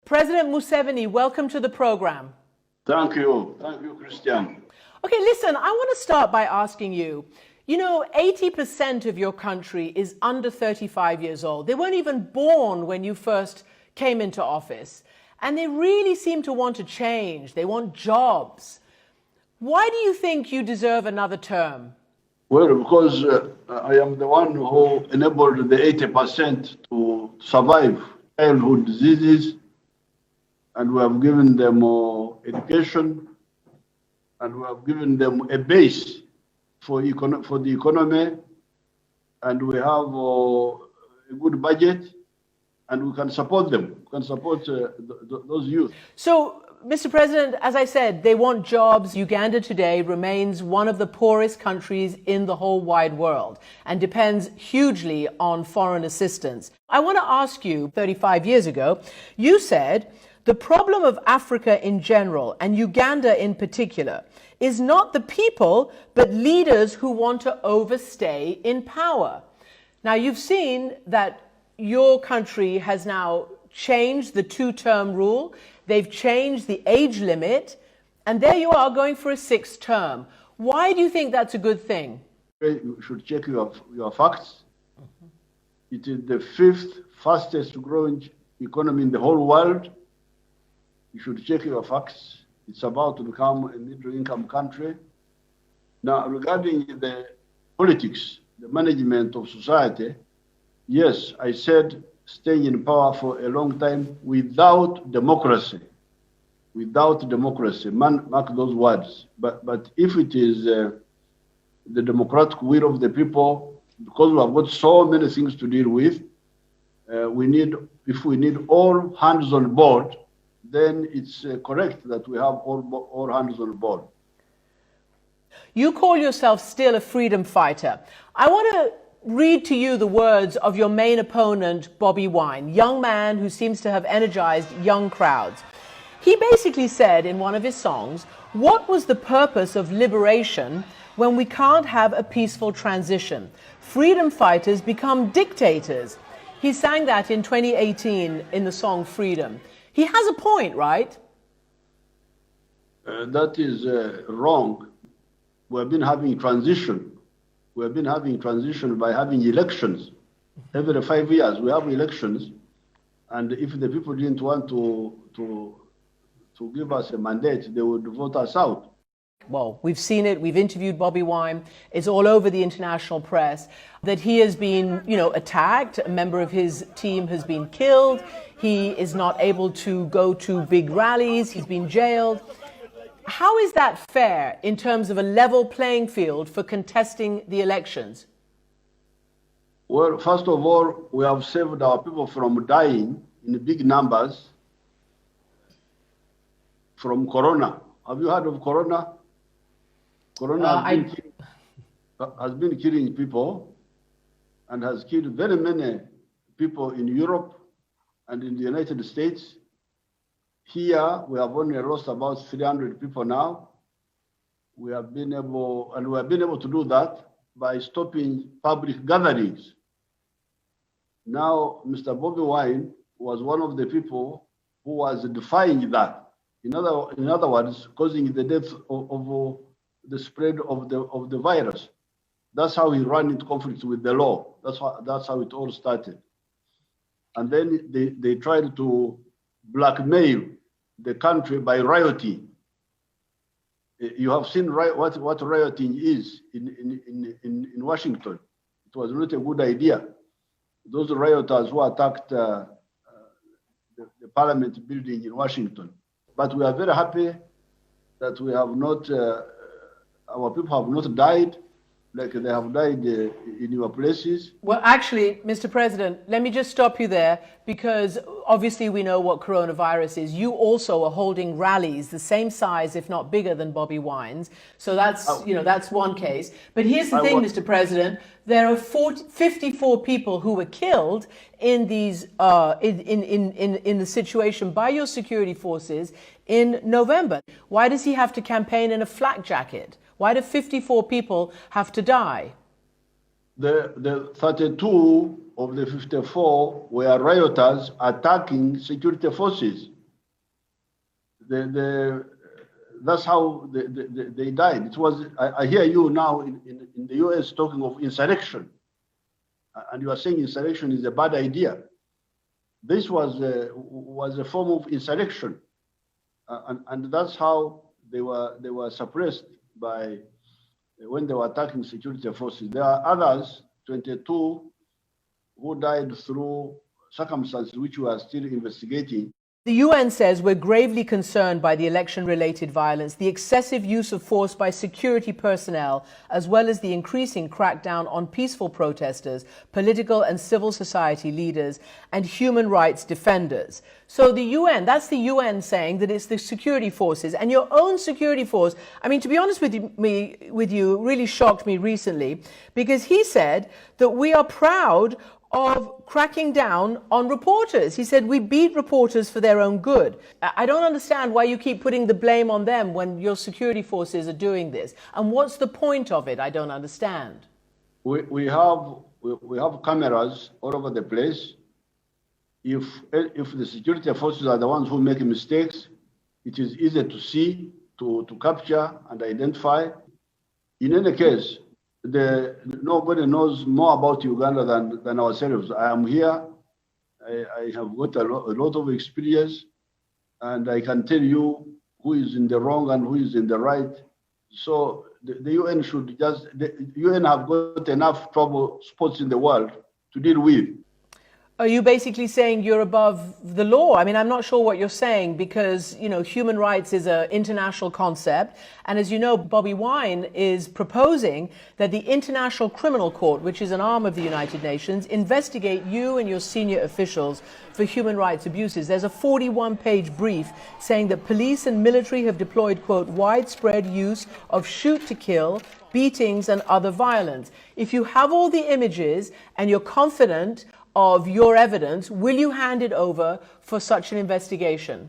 President Museveni, welcome to the program. Thank you. Thank you, Christiane. Okay, listen, I want to start by asking you, 80% of your country is under 35 years old. They weren't even born when you first came into office. And they really seem to want to change. They want jobs. Why do you think you deserve another term? Well, because I am the one who enabled the 80% to survive childhood diseases, and we have given them education, and we have given them a base for the economy, and we have a good budget, and we can support them. We can support those youth. So, Mr. President, as I said, they want jobs. Uganda today remains one of the poorest countries in the whole wide world and depends hugely on foreign assistance. I want to ask you, 35 years ago, you said the problem of Africa in general and Uganda in particular is not the people, but leaders who want to overstay in power. Now, you've seen that your country has now changed the two-term rule. They've changed the age limit, and there you are going for a sixth term. Why do you think that's a good thing? You should check your facts. It is the fifth fastest growing economy in the whole world. You should check your facts. It's about to become a middle-income country. Now, regarding the politics, the management of society, yes, I said staying in power for a long time without democracy. Without democracy, mark those words. But if it is the democratic will of the people, because we have got so many things to deal with, if we need all hands on board, then it's correct that we have all hands on board. You call yourself still a freedom fighter. I want to read to you the words of your main opponent, Bobi Wine, young man who seems to have energized young crowds. He basically said in one of his songs, what was the purpose of liberation when we can't have a peaceful transition? Freedom fighters become dictators. He sang that in 2018 in the song Freedom. He has a point, right? That is wrong. We have been having transition. We have been having transition by having elections. Every 5 years we have elections, and if the people didn't want to give us a mandate, they would vote us out. Well, we've seen it. We've interviewed Bobi Wine. It's all over the international press that he has been, attacked. A member of his team has been killed. He is not able to go to big rallies. He's been jailed. How is that fair in terms of a level playing field for contesting the elections? Well, first of all, we have saved our people from dying in big numbers from corona. Have you heard of corona? Corona has been killing people and has killed very many people in Europe and in the United States. Here, we have only lost about 300 people now. We have been able to do that by stopping public gatherings. Now, Mr. Bobi Wine was one of the people who was defying that. In other words, causing the death of the spread of the virus. That's how he ran into conflict with the law. That's how it all started. And then they tried to blackmail the country by rioting. You have seen what rioting is in Washington. It was not a good idea. Those rioters who attacked the Parliament building in Washington. But we are very happy that we have not, our people have not died like they have died in your places. Well, actually, Mr. President, let me just stop you there, because obviously we know what coronavirus is. You also are holding rallies the same size, if not bigger, than Bobi Wine's. So that's, that's one case. But here's the thing, Mr. President, there are 54 people who were killed in these, in the situation by your security forces in November. Why does he have to campaign in a flak jacket? Why do 54 people have to die? The 32 of the 54 were rioters attacking security forces. that's how they died. It was. I hear you now in the U.S. talking of insurrection, and you are saying insurrection is a bad idea. This was a form of insurrection, and that's how they were suppressed by when they were attacking security forces. There are others, 22, who died through circumstances which we are still investigating. The UN says we're gravely concerned by the election-related violence, the excessive use of force by security personnel, as well as the increasing crackdown on peaceful protesters, political and civil society leaders, and human rights defenders. So the UN, that's the UN saying that it's the security forces, and your own security force, I mean, to be honest with you, really shocked me recently, because he said that we are proud of cracking down on reporters. He said, we beat reporters for their own good. I don't understand why you keep putting the blame on them when your security forces are doing this. And what's the point of it? I don't understand. We have cameras all over the place. If the security forces are the ones who make mistakes, it is easy to see, to capture and identify. In any case, nobody knows more about Uganda than ourselves. I am here. I have got a lot of experience, and I can tell you who is in the wrong and who is in the right. So the UN should the UN have got enough trouble spots in the world to deal with. Are you basically saying you're above the law? I mean, I'm not sure what you're saying because, you know, human rights is an international concept. And as you know, Bobi Wine is proposing that the International Criminal Court, which is an arm of the United Nations, investigate you and your senior officials for human rights abuses. There's a 41-page brief saying that police and military have deployed, quote, widespread use of shoot to kill, beatings and other violence. If you have all the images and you're confident of your evidence, will you hand it over for such an investigation?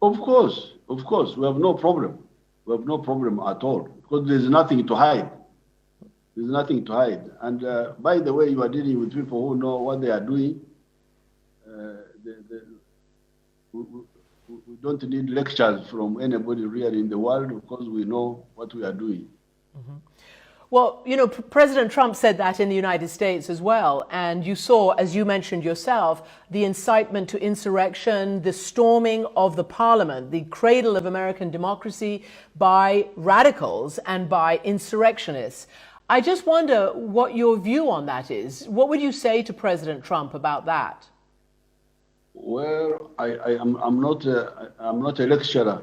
Of course, we have no problem. We have no problem at all because there's nothing to hide. There's nothing to hide. And by the way, you are dealing with people who know what they are doing. We don't need lectures from anybody really in the world because we know what we are doing. Mm-hmm. Well, you know, President Trump said that in the United States as well. And you saw, as you mentioned yourself, the incitement to insurrection, the storming of the parliament, the cradle of American democracy by radicals and by insurrectionists. I just wonder what your view on that is. What would you say to President Trump about that? Well, I'm not a lecturer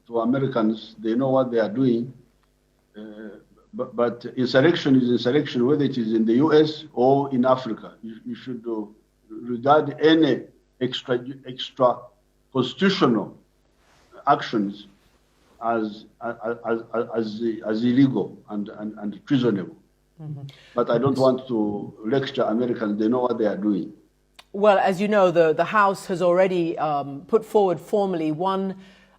to Americans. They know what they are doing. But insurrection is insurrection, whether it is in the US or in Africa. You should regard any extra constitutional actions as illegal and treasonable. Mm-hmm. But I don't want to lecture Americans. They know what they are doing. Well, as you know, the House has already put forward formally one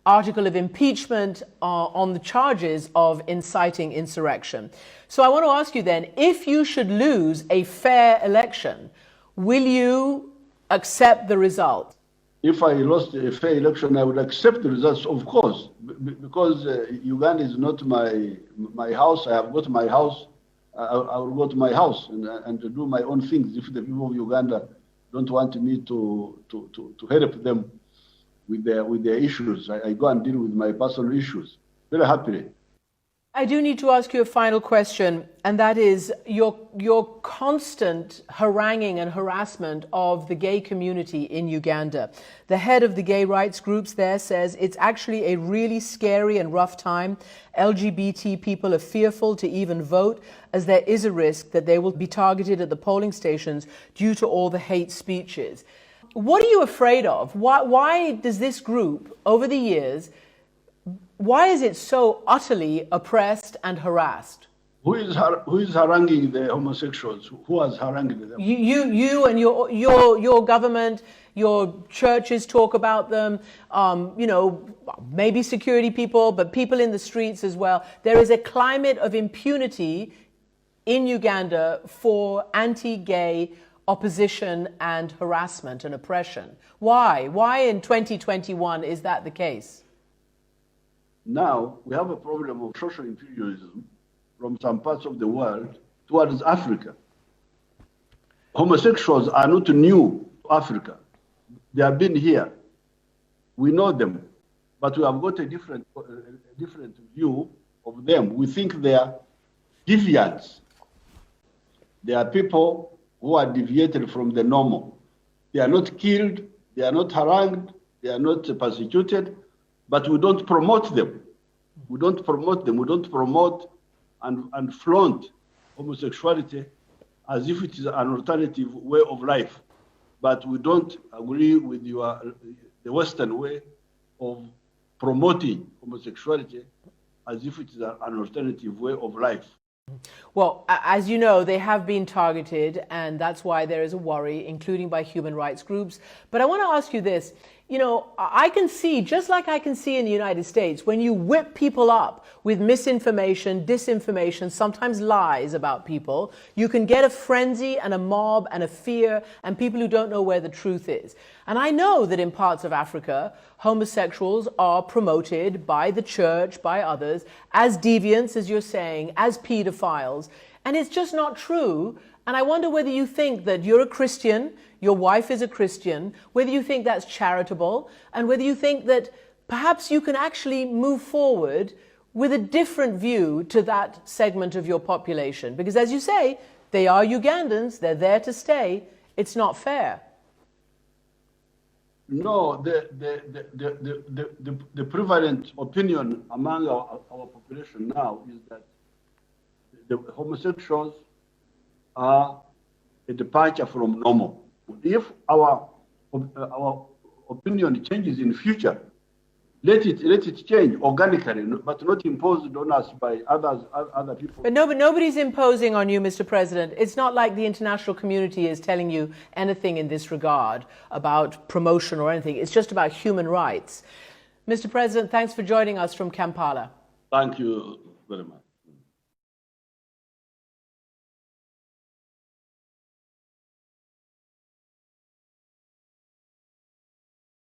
article of impeachment on the charges of inciting insurrection. So I want to ask you then, if you should lose a fair election, will you accept the result? If I lost a fair election, I would accept the results, of course, because Uganda is not my house. I have got my house. I will go to my house and to do my own things. If the people of Uganda don't want me to help them with their issues, I go and deal with my personal issues very happily. I do need to ask you a final question, and that is your constant haranguing and harassment of the gay community in Uganda. The head of the gay rights groups there says it's actually a really scary and rough time. LGBT people are fearful to even vote, as there is a risk that they will be targeted at the polling stations due to all the hate speeches. What are you afraid of? Why does this group, over the years, why is it so utterly oppressed and harassed? Who is haranguing the homosexuals? Who has harangued them? You and your government, your churches talk about them. You know, maybe security people, but people in the streets as well. There is a climate of impunity in Uganda for anti-gay opposition and harassment and oppression. Why? Why in 2021 is that the case? Now we have a problem of social imperialism from some parts of the world towards Africa. Homosexuals are not new to Africa. They have been here. We know them, but we have got a different view of them. We think they are deviants. They are people who are deviated from the normal. They are not killed, they are not harangued, they are not persecuted, but we don't promote them. We don't promote them. We don't promote and flaunt homosexuality as if it is an alternative way of life. But we don't agree with the Western way of promoting homosexuality as if it is an alternative way of life. Well, as you know, they have been targeted, and that's why there is a worry, including by human rights groups. But I want to ask you this. You know, I can see, just like I can see in the United States, when you whip people up with misinformation, disinformation, sometimes lies about people, you can get a frenzy and a mob and a fear and people who don't know where the truth is. And I know that in parts of Africa, homosexuals are promoted by the church, by others, as deviants, as you're saying, as pedophiles. And it's just not true. And I wonder whether you think that you're a Christian, your wife is a Christian, whether you think that's charitable, and whether you think that perhaps you can actually move forward with a different view to that segment of your population. Because as you say, they are Ugandans, they're there to stay. It's not fair. No, the prevalent opinion among our population now is that the homosexuals are a departure from normal. If our opinion changes in future, let it change organically, but not imposed on us by other people. But nobody's imposing on you, Mr. President. It's not like the international community is telling you anything in this regard about promotion or anything. It's just about human rights. Mr. President, thanks for joining us from Kampala. Thank you very much.